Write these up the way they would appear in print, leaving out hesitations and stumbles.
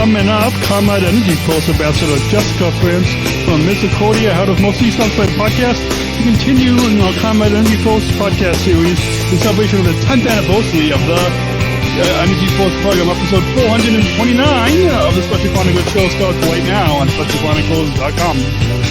Coming up, ComEd EnergyForce Ambassador Jessica Frantz from Misericordia Heart of Mercy podcast to continue in our ComEd EnergyForce podcast series in celebration of the 10th anniversary of the EnergyForce program. Episode 429 of the Special Chronicles show starts right now on SpecialChronicles.com.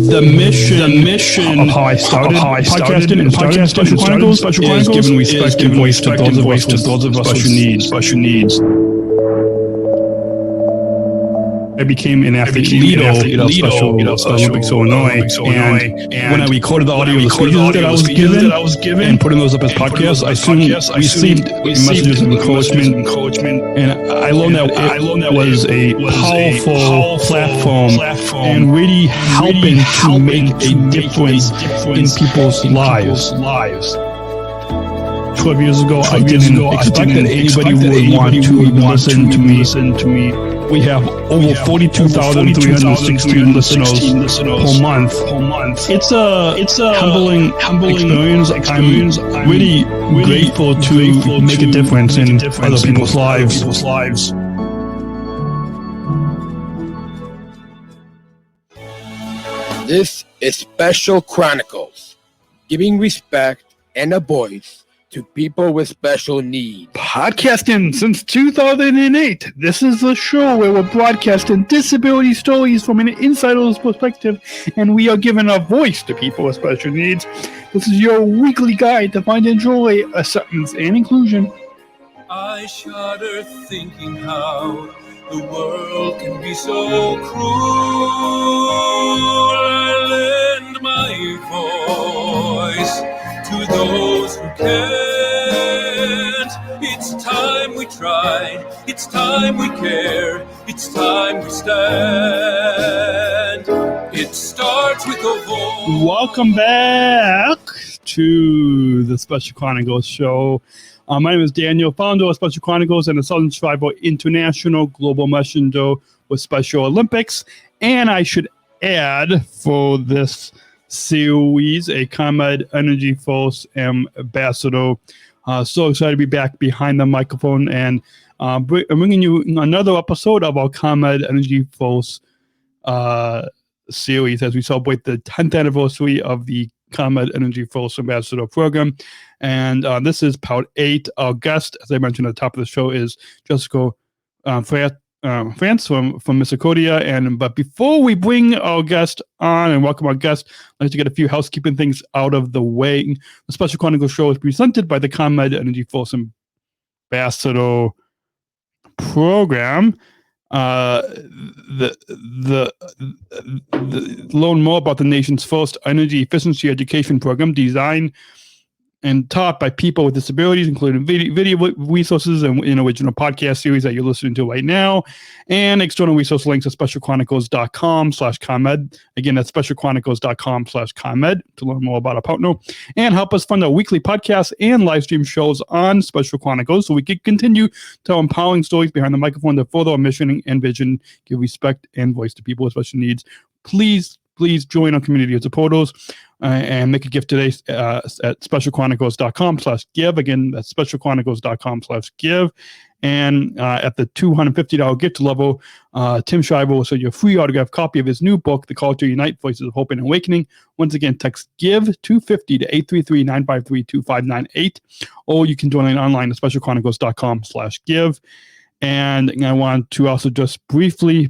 The mission of how I started podcasting Special Chronicles is giving respect and voice to those of us with special needs. I became an athlete leader of Special Olympics Illinois, and when I recorded the audio that I was given and putting those up as podcasts, I soon received messages of encouragement, and I learned that it was a powerful platform and really helping to make a difference in people's lives. 12 years ago, I didn't expect that anybody would want to listen to me. We have over 42,316 listeners per month. It's a humbling experience. I'm really grateful to make a difference in other people's lives. This is Special Chronicles, giving respect and a voice to people with special needs. Podcasting since 2008. This is the show where we're broadcasting disability stories from an insider's perspective, and we are giving a voice to people with special needs. This is your weekly guide to find and enjoy acceptance and inclusion. I shudder thinking how the world can be so cruel. I lend my voice to those who can't. It's time we tried, it's time we care, it's time we stand. It starts with a voice. Welcome back to the Special Chronicles show. My name is Daniel, founder of Special Chronicles and the Southern Survivor International Global Messenger with Special Olympics. And I should add for this series, a ComEd EnergyForce Ambassador. So excited to be back behind the microphone and bringing you another episode of our ComEd EnergyForce series as we celebrate the 10th anniversary of the ComEd EnergyForce Ambassador Program. And this is part 8. Our guest, as I mentioned at the top of the show, is Jessica Frantz from Misericordia. But before we bring our guest on and welcome our guest, I'd like to get a few housekeeping things out of the way. The Special Chronicles show is presented by the ComEd EnergyForce Ambassador Program. Learn more about the nation's first energy efficiency education program designed and taught by people with disabilities, including video resources and an original podcast series that you're listening to right now, and external resource links at SpecialChronicles.com/ComEd. Again, that's SpecialChronicles.com/ComEd to learn more about our partner and help us fund our weekly podcasts and live stream shows on Special Chronicles so we can continue to tell empowering stories behind the microphone to further our mission and vision, give respect and voice to people with special needs. Please join our community of supporters and make a gift today at SpecialChronicles.com/give. Again, that's SpecialChronicles.com/give. And at the $250 gift level, Tim Shriver will send you a free autographed copy of his new book, The Call to Unite, Voices of Hope and Awakening. Once again, text GIVE 250 to 833-953-2598, or you can donate online at SpecialChronicles.com/give. And I want to also just briefly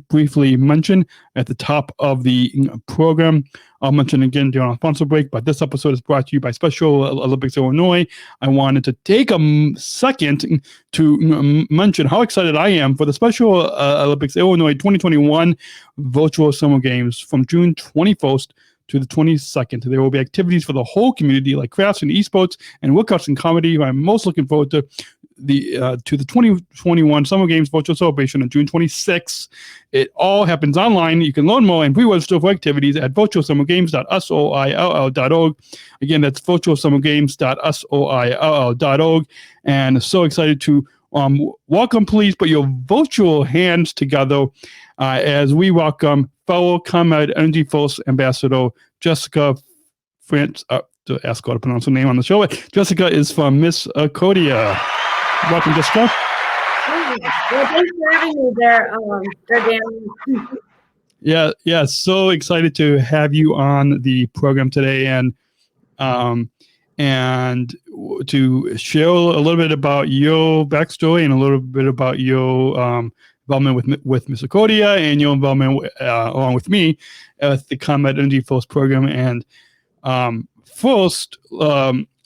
mention at the top of the program, I'll mention again during our sponsor break, but this episode is brought to you by Special Olympics Illinois. I wanted to take a second to mention how excited I am for the Special Olympics Illinois 2021 Virtual Summer Games from June 21st to the 22nd. There will be activities for the whole community like crafts and esports and workouts and comedy. I'm most looking forward to the 2021 Summer Games virtual celebration on June 26th. It all happens online. You can learn more and pre-register for activities at virtualsummergames.soill.org. Again, that's virtualsummergames.soill.org. And so excited to welcome. Please put your virtual hands together as we welcome fellow ComEd EnergyForce Ambassador Jessica Frantz, to ask how to pronounce her name on the show. Jessica is from Misericordia. Welcome, Jessica. Well, thanks for having me there, Dan. Yeah. So excited to have you on the program today, and to share a little bit about your backstory and a little bit about your involvement with Misericordia and your involvement along with me at the ComEd EnergyForce Program. And first,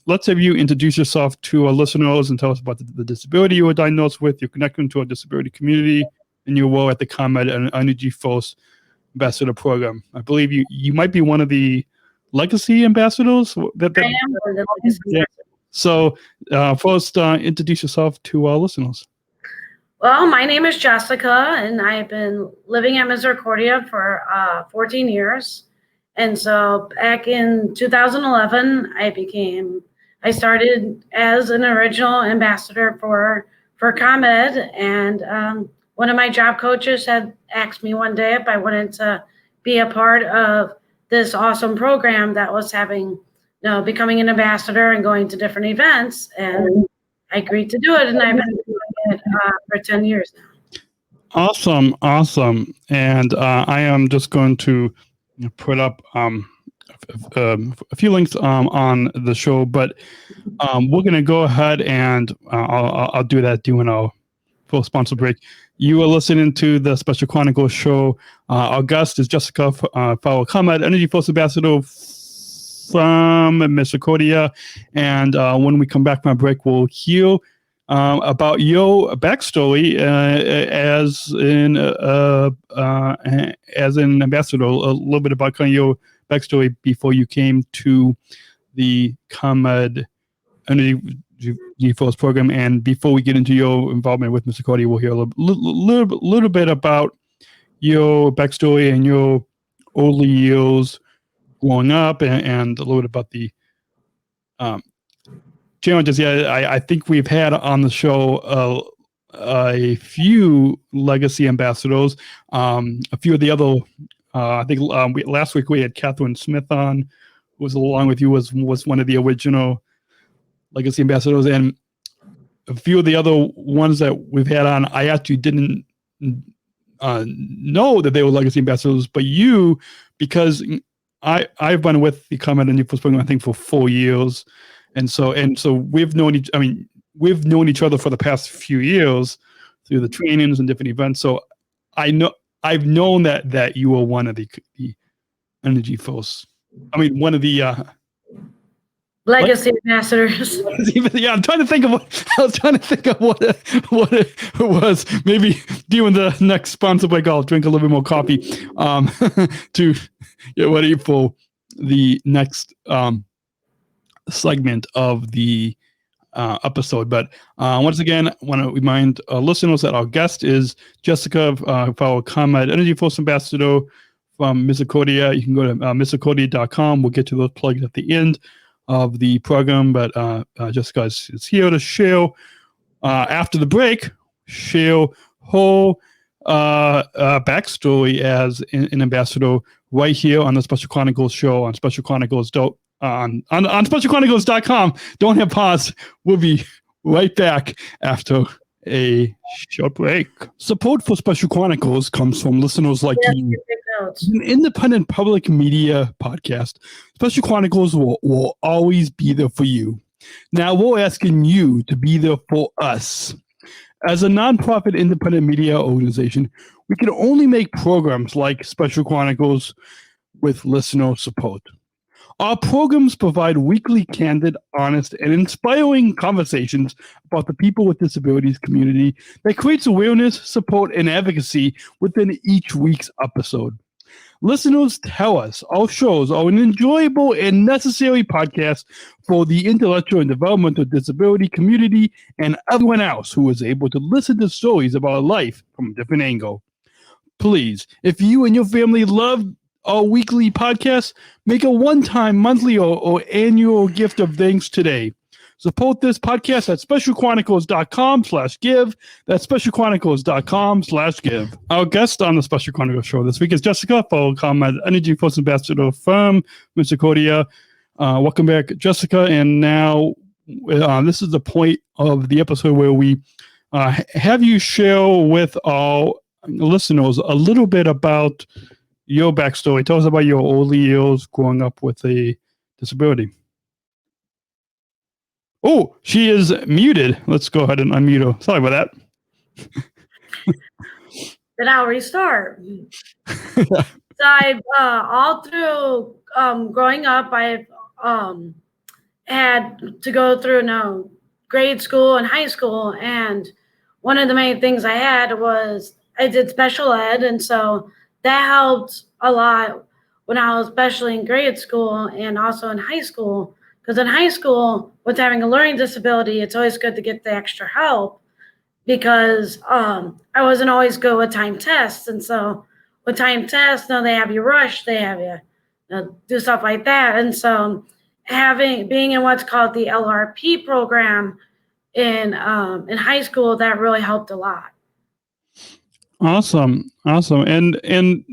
let's have you introduce yourself to our listeners and tell us about the disability you were diagnosed with, your connection to our disability community, and your role at the ComEd EnergyForce Ambassador Program. I believe you might be one of the legacy ambassadors. I am one of the legacy ambassadors. So first, introduce yourself to our listeners. Well, my name is Jessica, and I've been living at Misericordia for 14 years. And so back in 2011, I started as an original ambassador for ComEd, and one of my job coaches had asked me one day if I wanted to be a part of this awesome program that was becoming an ambassador and going to different events, and I agreed to do it, and I've been doing it for 10 years now. Awesome. And I am just going to put up a few links on the show, but we're going to go ahead and I'll do that during our full sponsor break. You are listening to the Special Chronicles show. Our guest is Jessica Frantz, ComEd EnergyForce Ambassador from Misericordia. And when we come back from our break, we'll hear about your backstory as an ambassador, a little bit about kind of your backstory before you came to the ComEd EnergyForce Program. And before we get into your involvement with Misericordia, we'll hear a little bit about your backstory and your early years growing up, and a little bit about the challenges. I think we've had on the show a few legacy ambassadors. A few of the other, I think last week we had Catherine Smith on, who was along with you, was one of the original legacy ambassadors, and a few of the other ones that we've had on, I actually didn't know that they were legacy ambassadors, but you, because I've been with the ComEd EnergyForce Program, I think, for 4 years. And so we've known each other for the past few years through the trainings and different events. So I've known that you were one of the EnergyForce. one of the legacy ambassadors. Yeah, I'm trying to think of what it was. Maybe during the next sponsor break, I'll drink a little bit more coffee to get ready for the next segment of the episode. But once again, I want to remind listeners that our guest is Jessica Frantz, ComEd EnergyForce Ambassador from Misericordia. You can go to misericordia.com. We'll get to those plugs at the end of the program, but Jessica is here to share after the break, share her backstory as an ambassador right here on the Special Chronicles show on Special Chronicles on SpecialChronicles.com. Don't hit pause. We'll be right back after a short break. Support for Special Chronicles comes from listeners like you. An independent public media podcast, Special Chronicles will always be there for you. Now we're asking you to be there for us. As a nonprofit independent media organization, we can only make programs like Special Chronicles with listener support. Our programs provide weekly, candid, honest, and inspiring conversations about the people with disabilities community that creates awareness, support, and advocacy within each week's episode. Listeners tell us our shows are an enjoyable and necessary podcast for the intellectual and developmental disability community and everyone else who is able to listen to stories about life from a different angle. Please, if you and your family love our weekly podcast, make a one-time, monthly, or annual gift of thanks today. Support this podcast at SpecialChronicles.com/give. That's SpecialChronicles.com/give. Our guest on the Special Chronicles show this week is Jessica Frantz, ComEd EnergyForce Ambassador from Misericordia. Welcome back, Jessica. And now this is the point of the episode where we have you share with our listeners a little bit about your backstory. Tell us about your early years growing up with a disability. Oh, she is muted. Let's go ahead and unmute her. Sorry about that. Then I'll restart. So I, all through growing up, I've had to go through grade school and high school, and one of the main things I had was I did special ed, and so that helped a lot when I was especially in grade school and also in high school, because in high school with having a learning disability, it's always good to get the extra help because I wasn't always good with time tests, and so with time tests, they have you rush, they have you do stuff like that. And so being in what's called the LRP program in high school, that really helped a lot. Awesome. And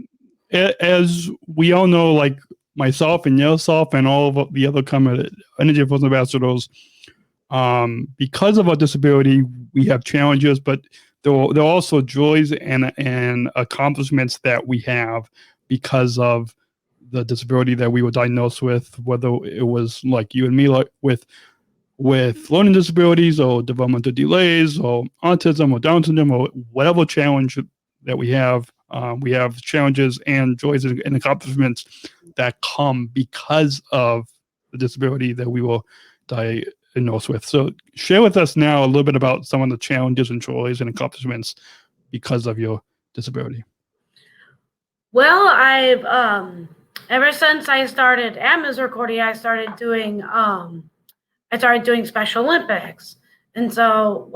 as we all know, like myself and yourself and all of the other ComEd EnergyForce ambassadors, because of our disability, we have challenges, but there are also joys and accomplishments that we have because of the disability that we were diagnosed with, whether it was like you and me, like with learning disabilities or developmental delays or autism or Down syndrome or whatever challenge that we have challenges and joys and accomplishments that come because of the disability that we were diagnosed with. So share with us now a little bit about some of the challenges and joys and accomplishments because of your disability. Well, I've ever since I started at Misericordia, I started doing Special Olympics, and so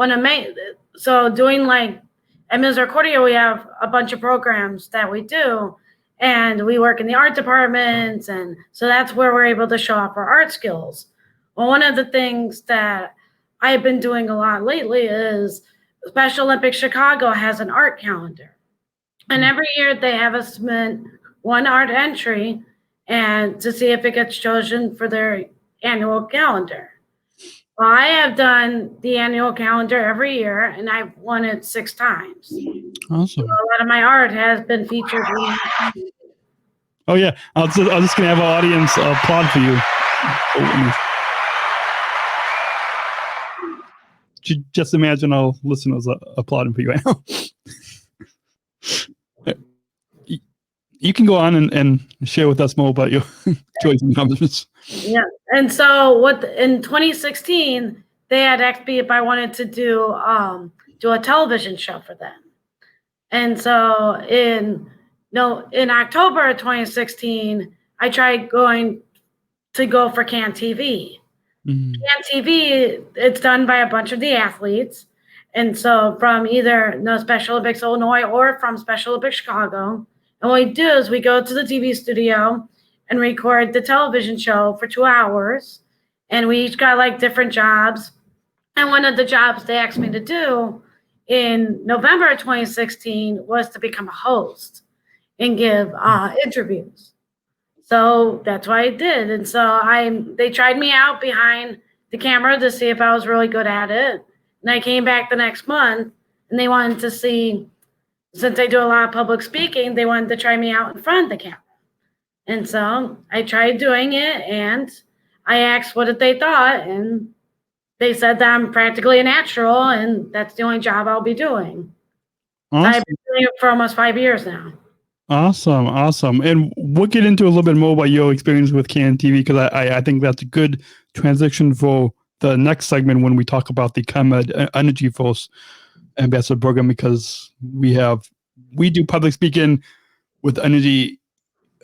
doing like at Misericordia, we have a bunch of programs that we do, and we work in the art departments, and so that's where we're able to show off our art skills. Well, one of the things that I've been doing a lot lately is Special Olympics Chicago has an art calendar. And every year they have us submit one art entry and to see if it gets chosen for their annual calendar. Well, I have done the annual calendar every year, and I've won it 6 times. Awesome. So a lot of my art has been featured. Oh, yeah. I'm just going to have our audience applaud for you. Just imagine our listeners applauding for you right now. You can go on and share with us more about your joys and accomplishments. Yeah, and so in 2016 they had asked me if I wanted to do a television show for them, and so in October of 2016 I tried going for CAN TV. Mm-hmm. CAN TV, it's done by a bunch of the athletes, and so from either Special Olympics Illinois or from Special Olympics Chicago. And what we do is we go to the TV studio and record the television show for 2 hours. And we each got like different jobs. And one of the jobs they asked me to do in November of 2016 was to become a host and give interviews. So that's what I did. And so they tried me out behind the camera to see if I was really good at it. And I came back the next month and they wanted to see, since I do a lot of public speaking, they wanted to try me out in front of the camera. And so I tried doing it and I asked what they thought, and they said that I'm practically a natural and that's the only job I'll be doing. Awesome. I've been doing it for almost 5 years now. Awesome. And we'll get into a little bit more about your experience with CAN TV, because I think that's a good transition for the next segment when we talk about the ComEd EnergyForce Ambassador Program, because we do public speaking with energy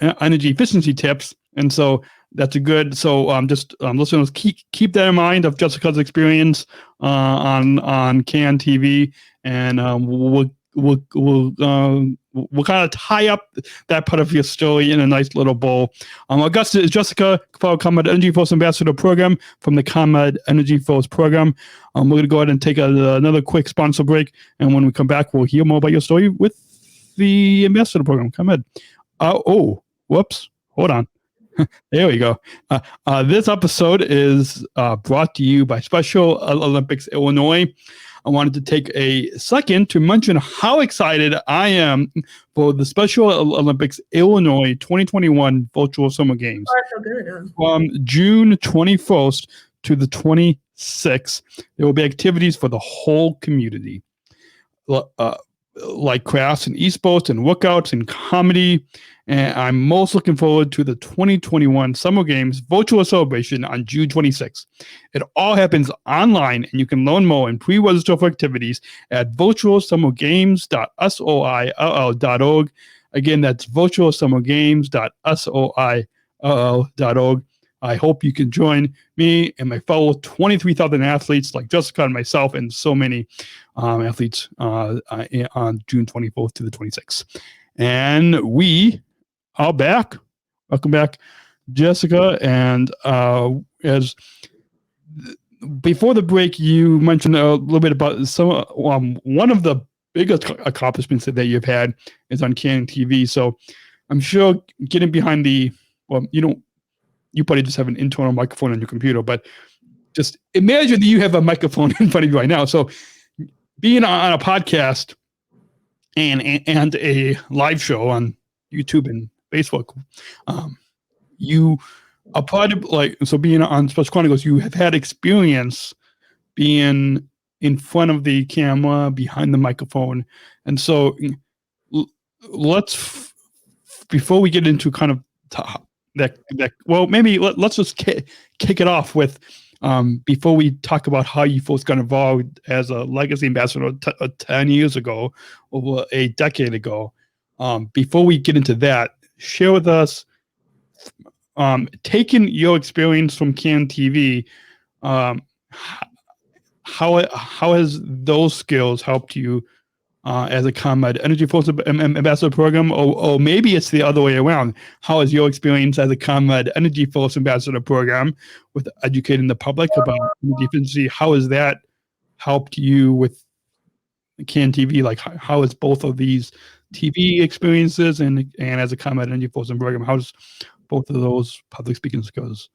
efficiency tips, and so that's a good. So listeners, keep that in mind of Jessica's experience on CAN TV, and we'll kind of tie up that part of your story in a nice little bow. Our guest is Jessica for ComEd EnergyForce Ambassador Program from the ComEd EnergyForce Program. We're going to go ahead and take another quick sponsor break, and when we come back, we'll hear more about your story with the Ambassador Program. ComEd. Whoops. Hold on. There we go. This episode is brought to you by Special Olympics Illinois. I wanted to take a second to mention how excited I am for the Special Olympics Illinois 2021 Virtual Summer Games. Oh, so good. From June 21st to the 26th, there will be activities for the whole community, like crafts and esports and workouts and comedy. And I'm most looking forward to the 2021 Summer Games virtual celebration on June 26th. It all happens online, and you can learn more and pre-register for activities at virtualsummergames.soill.org. Again, that's virtualsummergames.soill.org. I hope you can join me and my fellow 23,000 athletes like Jessica and myself and so many athletes on June 24th to the 26th. And we are back. Welcome back, Jessica. And as before the break, you mentioned a little bit about some one of the biggest accomplishments that you've had is on CAN TV. So I'm sure getting behind you probably just have an internal microphone on your computer, but just imagine that you have a microphone in front of you right now. So being on a podcast and a live show on YouTube and Facebook, you are part of being on Special Chronicles, you have had experience being in front of the camera, behind the microphone. And so before we get into kind of let's just kick it off with before we talk about how you folks got involved as a legacy ambassador 10 years ago, over a decade ago. Before we get into that, share with us, taking your experience from CAN TV, how has those skills helped you as a ComEd EnergyForce Ambassador Program, or maybe it's the other way around. How is your experience as a ComEd EnergyForce Ambassador Program with educating the public about energy efficiency? How has that helped you with CAN TV? Like, how is both of these TV experiences and as a ComEd EnergyForce Program, how does both of those public speaking skills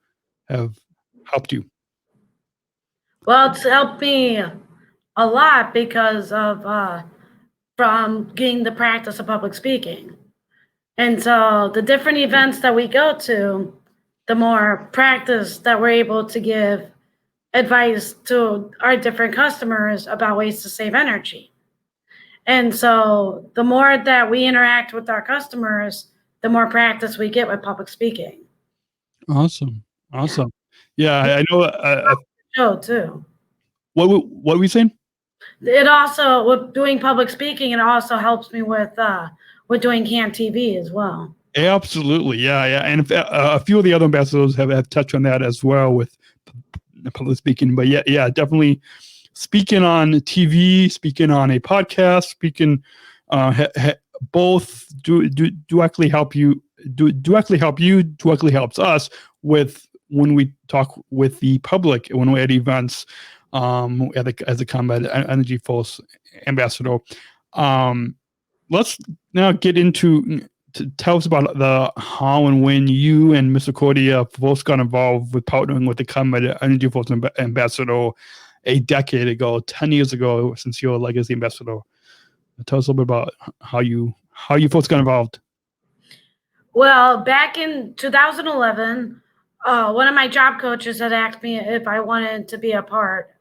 have helped you? Well, it's helped me a lot because of from getting the practice of public speaking. And so the different events that we go to, the more practice that we're able to give advice to our different customers about ways to save energy. And so the more that we interact with our customers, the more practice we get with public speaking. Awesome. Yeah, I know. Show too. What were we saying? It also, with doing public speaking, it also helps me with doing CAN TV as well. Absolutely, yeah, and a few of the other ambassadors have touched on that as well with public speaking. But yeah, definitely speaking on TV, speaking on a podcast, speaking both directly help you. Directly helps us with when we talk with the public when we're at events. As a ComEd EnergyForce Ambassador. Let's now get into to tell us about the how and when you and Misericordia both got involved with partnering with the ComEd EnergyForce Ambassador a decade ago, 10 years ago, since you're a legacy ambassador. Tell us a little bit about how you folks got involved. Well, back in 2011, one of my job coaches had asked me if I wanted to be a part,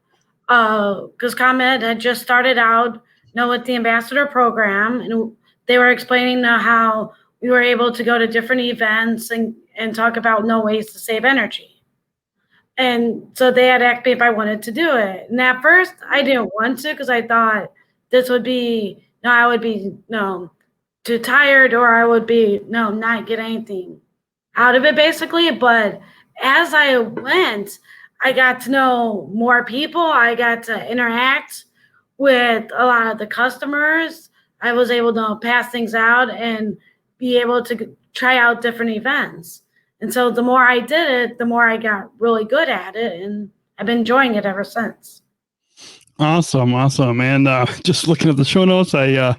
because ComEd had just started out, with the ambassador program, and they were explaining how we were able to go to different events and talk about ways to save energy. And so they had asked me if I wanted to do it. And at first I didn't want to, because I thought this would be, I would be too tired, or I would be not get anything out of it basically. But as I went, I got to know more people. I got to interact with a lot of the customers. I was able to pass things out and be able to try out different events. And so the more I did it, the more I got really good at it, and I've been enjoying it ever since. Awesome. And just looking at the show notes, I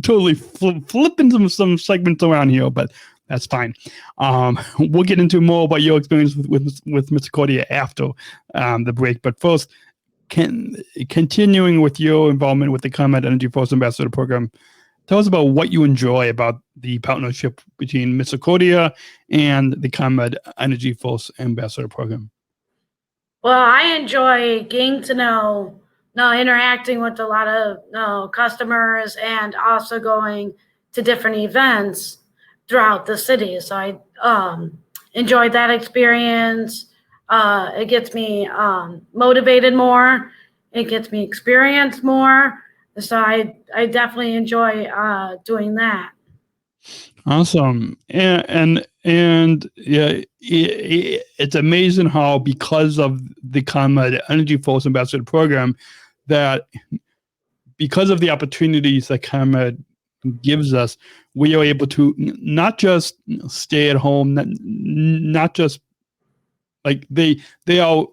totally flipping some segments around here, but that's fine. We'll get into more about your experience with Misericordia after the break. But first, continuing with your involvement with the ComEd EnergyForce Ambassador Program, tell us about what you enjoy about the partnership between Misericordia and the ComEd EnergyForce Ambassador Program. Well, I enjoy getting to know, interacting with a lot of customers, and also going to different events throughout the city. So I enjoyed that experience. It gets me motivated more. It gets me experience more. So I definitely enjoy doing that. Awesome. And yeah, it's amazing how, because of the ComEd EnergyForce Ambassador Program, that because of the opportunities that ComEd gives us, we are able to not just stay at home, not just like they are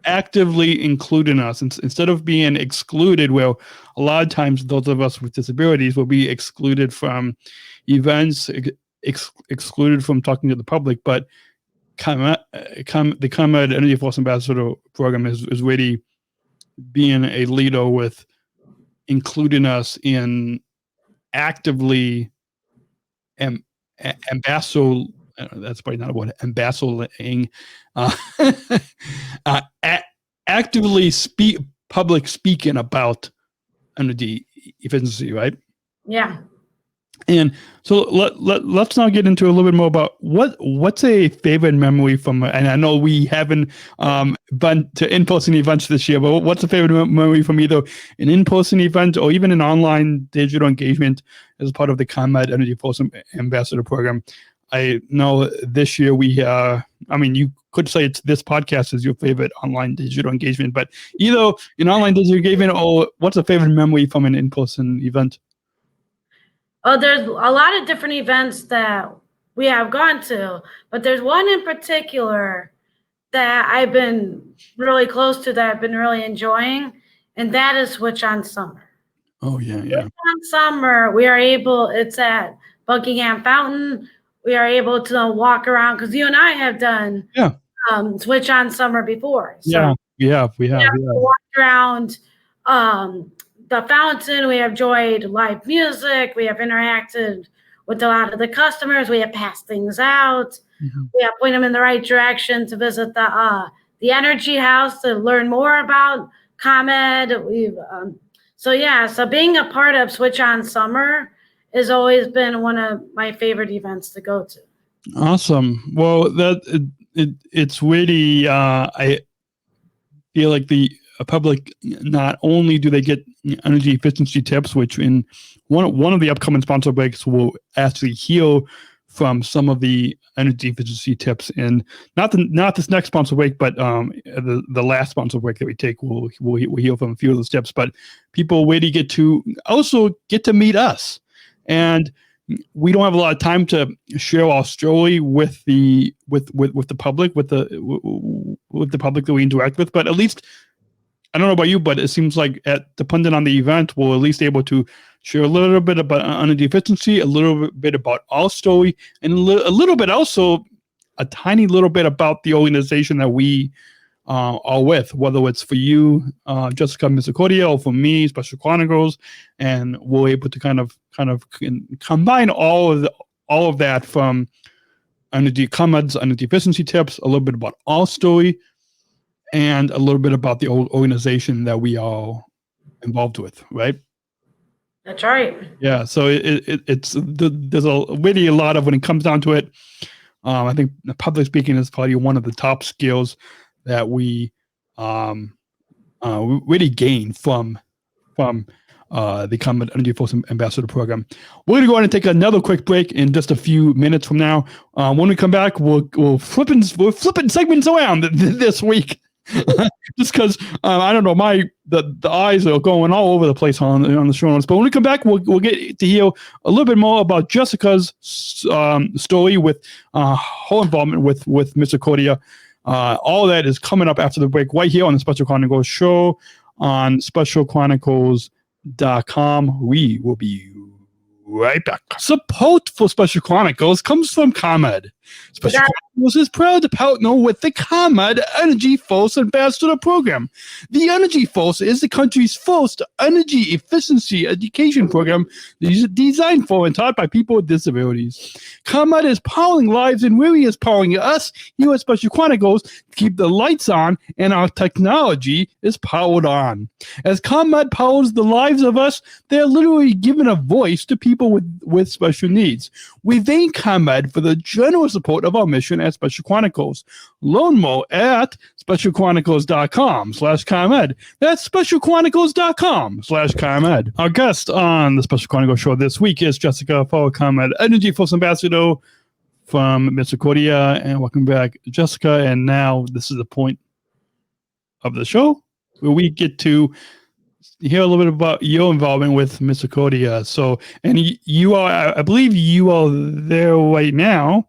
actively including us instead of being excluded, where a lot of times those of us with disabilities will be excluded from events, excluded from talking to the public. But the ComEd EnergyForce Ambassador Program is really being a leader with including us in actively ambassador. That's probably not a word. Ambassadoring, actively public speaking about energy efficiency, right? Yeah. And so let's now get into a little bit more about what's a favorite memory from, and I know we haven't been to in-person events this year, but what's a favorite memory from either an in-person event or even an online digital engagement as part of the ComEd EnergyForce Ambassador Program? I know this year you could say it's this podcast is your favorite online digital engagement, but either an online digital engagement or what's a favorite memory from an in-person event? Oh, there's a lot of different events that we have gone to, but there's one in particular that I've been really close to, that I've been really enjoying, and that is Switch on Summer. Oh, yeah. Switch on Summer, it's at Buckingham Fountain. We are able to walk around, because you and I have done Switch on Summer before. So we have walked around the fountain. We have enjoyed live music. We have interacted with a lot of the customers. We have passed things out. Mm-hmm. We have pointed them in the right direction to visit the Energy House to learn more about ComEd. So being a part of Switch on Summer has always been one of my favorite events to go to. Awesome. Well, it's really I feel like the public, not only do they get energy efficiency tips, which in one of the upcoming sponsor breaks will actually hear from some of the energy efficiency tips, and not this next sponsor break, but the last sponsor break that we take, we'll hear from a few of those tips. But people really get to meet us, and we don't have a lot of time to share our story with the public, with the public that we interact with. But at least, I don't know about you, but it seems like depending on the event, we're at least able to share a little bit about energy efficiency, a little bit about our story, and a little bit also, a tiny little bit about the organization that we are with, whether it's for you, Jessica Misericordia, or for me, Special Chronicles, and we're able to kind of combine all of that from ComEd's energy efficiency tips, a little bit about our story, and a little bit about the organization that we are involved with, right? That's right. Yeah, so there's really a lot of, when it comes down to it, I think public speaking is probably one of the top skills that we really gain from the ComEd EnergyForce Ambassador Program. We're going to go ahead and take another quick break in just a few minutes from now. When we come back, we're flipping segments around this week. Just because I don't know, the eyes are going all over the place on the show notes. But when we come back, we'll get to hear a little bit more about Jessica's story with her involvement with Misericordia. All of that is coming up after the break, right here on the Special Chronicles show on SpecialChronicles.com. We will be right back. Support for Special Chronicles comes from ComEd. Special Chronicles is proud to partner with the ComEd EnergyForce Ambassador Program. The EnergyForce is the country's first energy efficiency education program designed for and taught by people with disabilities. ComEd is powering lives, and Weary is powering us here at Special Chronicles to keep the lights on and our technology is powered on. As ComEd powers the lives of us, they're literally giving a voice to people with special needs. We thank ComEd for the generous support of our mission at Special Chronicles. Learn more at specialchronicles.com/ComEd. That's specialchronicles.com/ComEd. Our guest on the Special Chronicles show this week is Jessica for ComEd EnergyForce Ambassador from Misericordia. And welcome back, Jessica. And now this is the point of the show where we get to hear a little bit about your involvement with Misericordia. So, and you are, I believe you are there right now.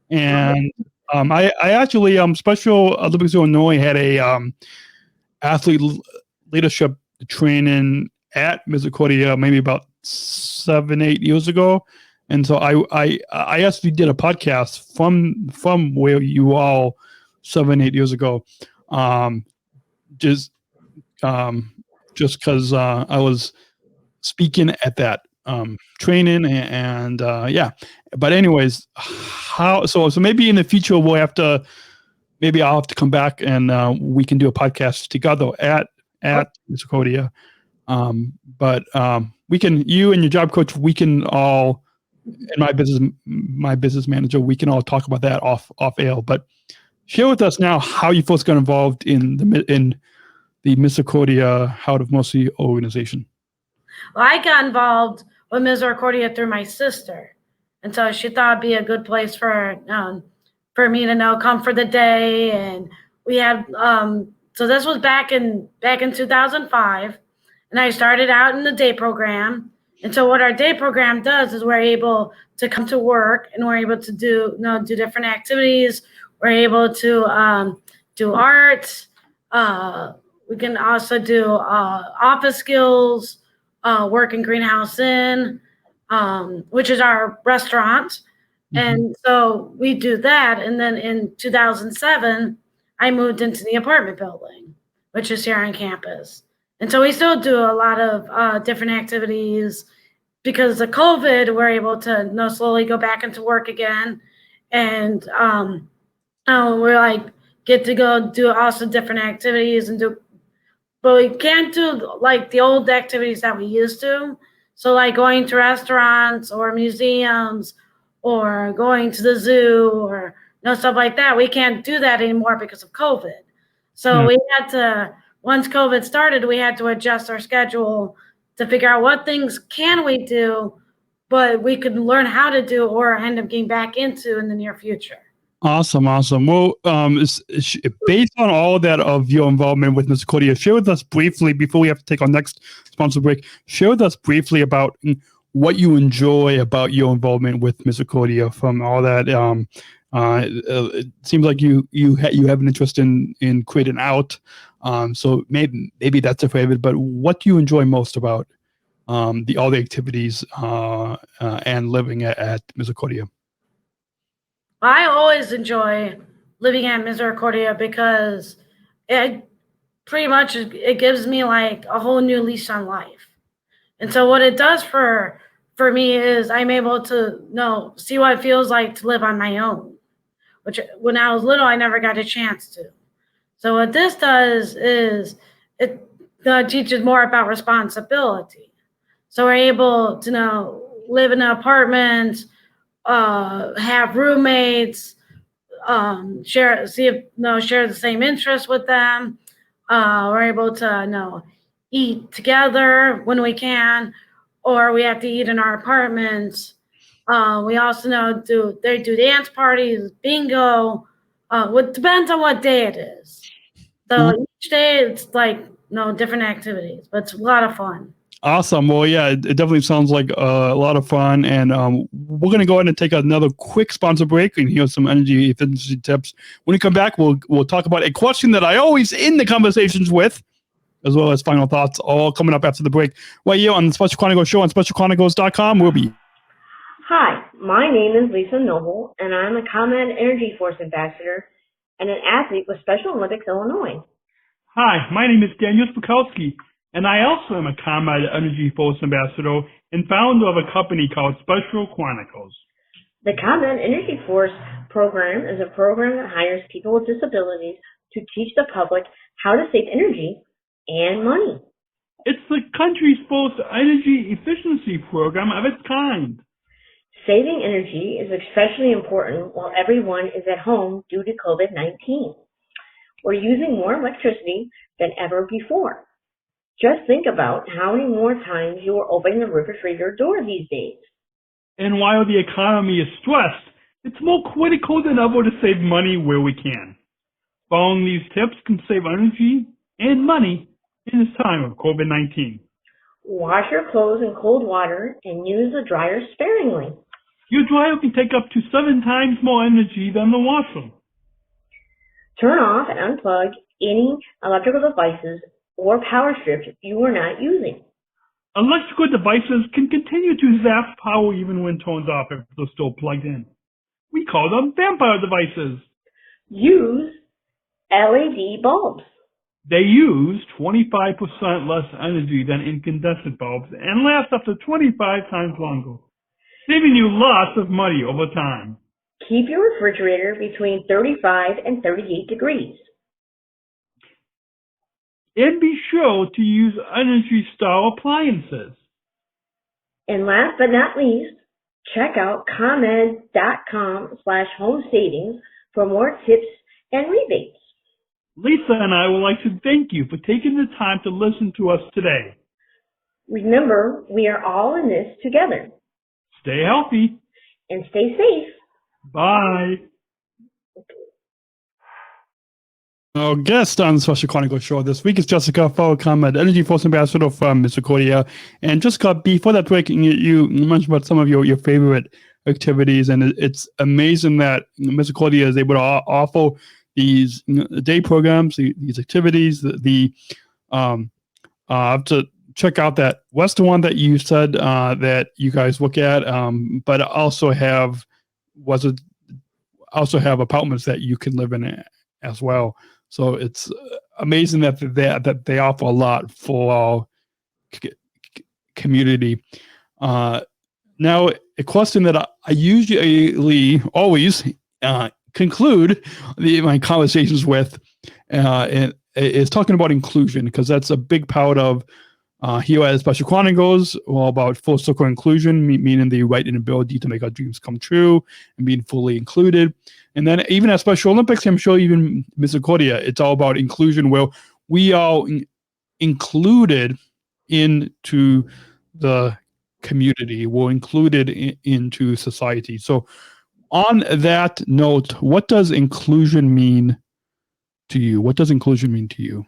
And I actually, Special Olympics Illinois had a athlete leadership training at Misericordia maybe about 7-8 years ago. And so I actually did a podcast from where you all 7-8 years ago. Just because I was speaking at that training and yeah. But anyways, so maybe in the future I'll have to come back and we can do a podcast together at Misericordia. But we can, you and your job coach, we can all, and my business manager, we can all talk about that off air. But share with us now how you first got involved in the Misericordia Heart of Mercy organization. Well, I got involved with Misericordia through my sister, and so she thought it'd be a good place for me to come for the day. And we had so this was back in 2005, and I started out in the day program. And so what our day program does is we're able to come to work and we're able to do different activities. We're able to do art. We can also do office skills, work in Greenhouse Inn, which is our restaurant. Mm-hmm. And so we do that. And then in 2007, I moved into the apartment building, which is here on campus. And so we still do a lot of different activities. Because of COVID, we're able to slowly go back into work again. And we're get to go do also different activities but we can't do the old activities that we used to. So going to restaurants or museums or going to the zoo or stuff like that. We can't do that anymore because of COVID. So we had to, once COVID started, we had to adjust our schedule to figure out what things can we do, but we could learn how to do or end up getting back into in the near future. Awesome. Well, based on all of that of your involvement with Misericordia, share with us briefly, before we have to take our next sponsor break, share with us briefly about what you enjoy about your involvement with Misericordia from all that. It seems like you have an interest in creating out. So maybe that's a favorite, but what do you enjoy most about all the activities and living at Misericordia? I always enjoy living at Misericordia because it pretty much it gives me a whole new lease on life. And so what it does for me is I'm able to see what it feels like to live on my own, which when I was little I never got a chance to. So what this does is it teaches more about responsibility. So we're able to live in an apartment, have roommates, share the same interests with them. We're able to eat together when we can, or we have to eat in our apartments. We also do dance parties, bingo. It depends on what day it is. So each day it's different activities, but it's a lot of fun. Awesome. Well, yeah, it definitely sounds like a lot of fun. And we're going to go ahead and take another quick sponsor break and hear some energy efficiency tips. When we come back, we'll talk about a question that I always end the conversations with. as well as final thoughts, all coming up after the break. Right here on the Special Chronicles show on SpecialChronicles.com. We'll be. Hi, my name is Lisa Noble, and I'm a ComEd EnergyForce Ambassador and an athlete with Special Olympics Illinois. Hi, my name is Daniel Spakowski, and I also am a ComEd EnergyForce Ambassador and founder of a company called Special Chronicles. The ComEd EnergyForce Program is a program that hires people with disabilities to teach the public how to save energy and money. It's the country's first energy efficiency program of its kind. Saving energy is especially important while everyone is at home due to COVID-19. We're using more electricity than ever before. Just think about how many more times you are opening the refrigerator door these days. And while the economy is stressed, it's more critical than ever to save money where we can. Following these tips can save energy and money in this time of COVID-19. Wash your clothes in cold water and use the dryer sparingly. Your dryer can take up to 7 times more energy than the washer. Turn off and unplug any electrical devices or power strips you are not using. Electrical devices can continue to zap power even when turned off if they're still plugged in. We call them vampire devices. Use LED bulbs. They use 25% less energy than incandescent bulbs and last up to 25 times longer, saving you lots of money over time. Keep your refrigerator between 35 and 38 degrees. And be sure to use Energy Star appliances. And last but not least, check out ComEd.com/home savings for more tips and rebates. Lisa and I would like to thank you for taking the time to listen to us today. Remember, we are all in this together. Stay healthy. And stay safe. Bye. Our guest on the Special Chronicles show this week is Jessica Frantz, ComEd EnergyForce Ambassador from Misericordia. And Jessica, before that break, you mentioned about some of your favorite activities, and it's amazing that Misericordia is able to offer these day programs, these activities. I have to check out that Western one that you said that you guys look at, but also have apartments that you can live in as well. So it's amazing that they offer a lot for our community. Now, a question that I usually always conclude my conversations with is talking about inclusion, because that's a big part of here at Special Chronicles, all about full circle inclusion, meaning the right and ability to make our dreams come true and being fully included. And then even at Special Olympics, I'm sure even Misericordia, it's all about inclusion, where we are included into the community, we're included into society. So on that note, what does inclusion mean to you? What does inclusion mean to you?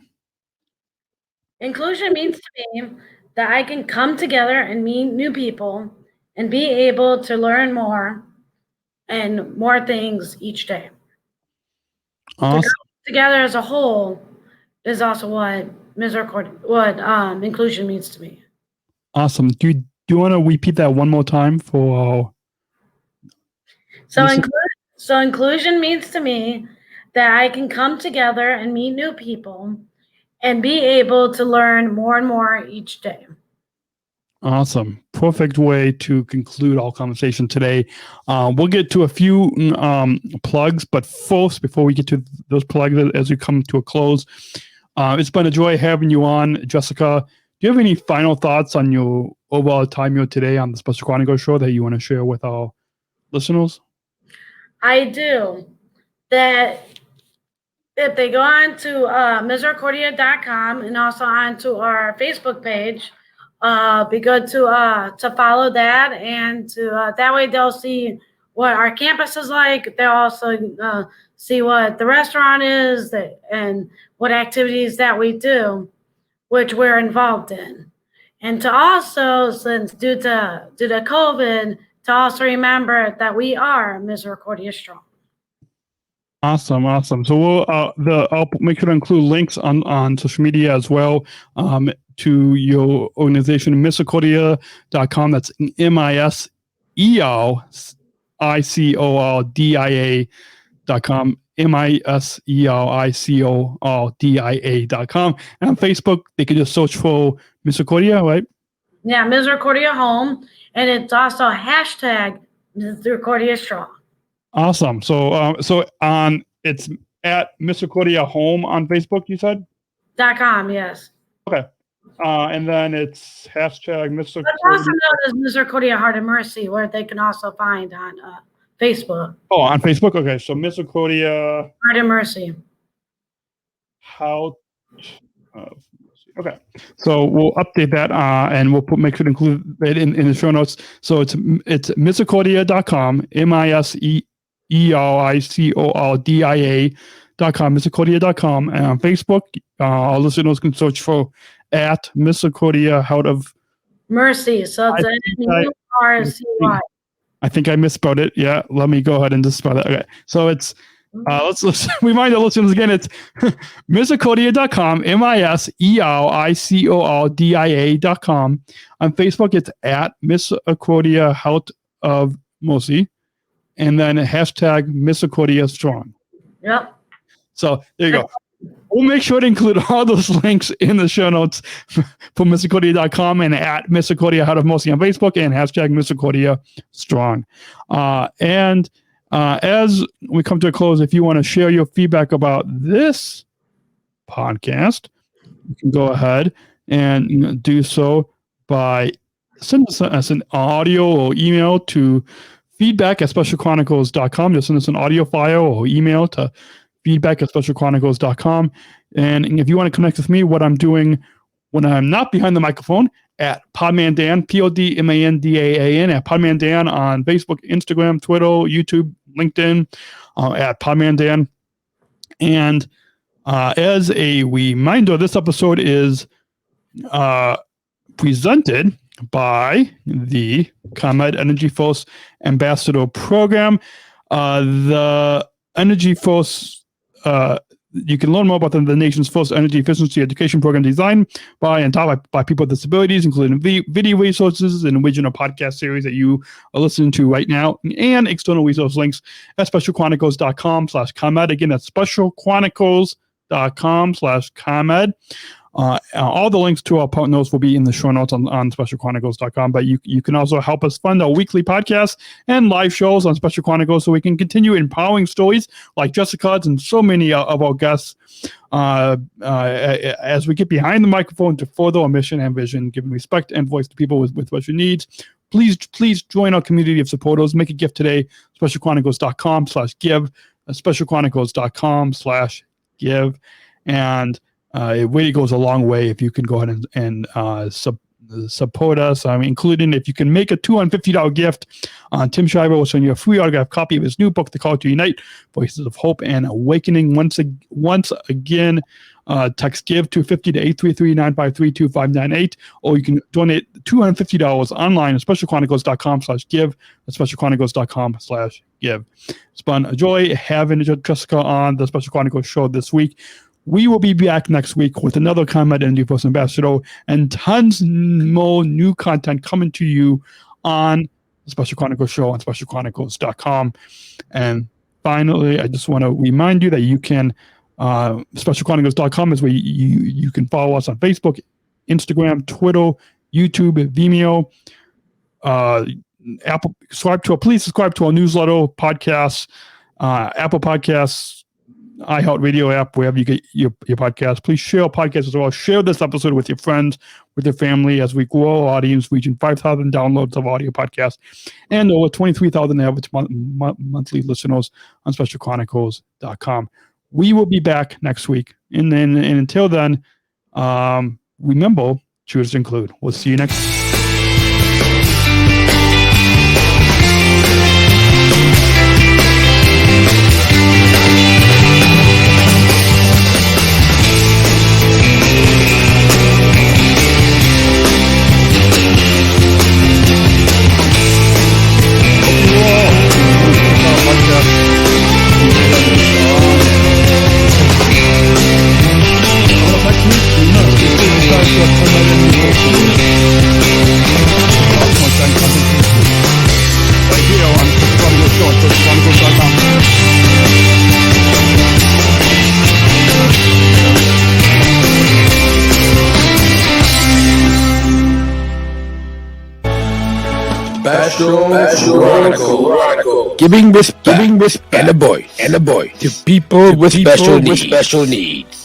Inclusion means to me that I can come together and meet new people and be able to learn more and more things each day. Awesome. To come together as a whole is also what inclusion means to me. Awesome. Do you want to repeat that one more time for? So inclusion means to me that I can come together and meet new people and be able to learn more and more each day. Awesome. Perfect way to conclude our conversation today. We'll get to a few plugs, but first, before we get to those plugs as we come to a close, it's been a joy having you on, Jessica. Do you have any final thoughts on your overall time here today on the Special Chronicles show that you want to share with our listeners? I do. That if they go on to Misericordia.com and also onto our Facebook page, be good to follow that, and to that way they'll see what our campus is like. They'll also see what the restaurant is and what activities that we do, which we're involved in. And to also, since due to COVID, to also remember that we are Misericordia Strong. Awesome. So we'll I'll make sure to include links on social media as well to your organization, Misericordia.com. That's MISERICORDIA.com. MISERICORDIA.com. And on Facebook, they can just search for Misericordia, right? Yeah, Misericordia Home, and it's also hashtag Misericordia Strong. Awesome. So it's at Misericordia Home on Facebook, you said? .com, yes. Okay. And then it's hashtag That's Misericordia. also known as Misericordia Heart of Mercy, where they can also find on Facebook. Oh, on Facebook? Okay. So Misericordia Heart of Mercy. Okay. So we'll update that and we'll make sure to include it in the show notes. So it's Misericordia.com, MISERICORDIA.com, Misericordia.com. And on Facebook, our listeners can search for at Misericordia Heart of Mercy. So it's MURCY. I think I misspelled it. Yeah, let me go ahead and just spell it. Okay, so it's let's remind the listeners again. It's Misericordia.com, MISERICORDIA.com. On Facebook, it's at Misericordia Heart of Mercy, and then hashtag Misericordia Strong. Yep. So there you go. We'll make sure to include all those links in the show notes for Misericordia.com and at Misericordia Heart of Mercy on Facebook and hashtag Misericordia Strong. And as we come to a close, if you want to share your feedback about this podcast, you can go ahead and do so by sending us an audio or email to feedback@SpecialChronicles.com. Just send us an audio file or email to feedback@SpecialChronicles.com. And if you want to connect with me, what I'm doing when I'm not behind the microphone, at Podman Dan, PODMANDAAN, at Podman Dan on Facebook, Instagram, Twitter, YouTube, LinkedIn, at Podman Dan. And as a reminder, this episode is presented by the ComEd EnergyForce Ambassador Program. The EnergyForce, you can learn more about the nation's first energy efficiency education program designed by and taught by people with disabilities, including video resources and original podcast series that you are listening to right now, and external resource links at SpecialChronicles.com/ComEd. Again, that's SpecialChronicles.com/ComEd. All the links to our partners will be in the show notes on SpecialChronicles.com, but you can also help us fund our weekly podcasts and live shows on Special Chronicles so we can continue empowering stories like Jessica's and so many of our guests as we get behind the microphone to further our mission and vision, giving respect and voice to people with special needs. Please join our community of supporters. Make a gift today, SpecialChronicles.com/give, SpecialChronicles.com/give, and it really goes a long way if you can go ahead and support us. I mean, including if you can make a $250 gift. Tim Shiver will send you a free autographed copy of his new book, The Call to Unite, Voices of Hope and Awakening. Once again, text GIVE to 50 to 833-953-2598, or you can donate $250 online at SpecialChronicles.com/give, at SpecialChronicles.com/give. It's been a joy having Jessica on the Special Chronicles show this week. We will be back next week with another ComEd EnergyForce Ambassador and tons more new content coming to you on the Special Chronicles show on SpecialChronicles.com. And finally, I just want to remind you that you can, SpecialChronicles.com is where you can follow us on Facebook, Instagram, Twitter, YouTube, Vimeo, Apple. Please subscribe to our newsletter, podcasts, Apple Podcasts, iHeartRadio app, wherever you get your podcast. Please share our podcast as well. Share this episode with your friends, with your family, as we grow our audience, reaching 5,000 downloads of audio podcasts and over 23,000 average monthly listeners on SpecialChronicles.com. We will be back next week. And until then, remember, choose to include. We'll see you next week. Podcast. show at SpecialChronicles.com. Special Chronicles. Giving respect and a voice to people with special needs.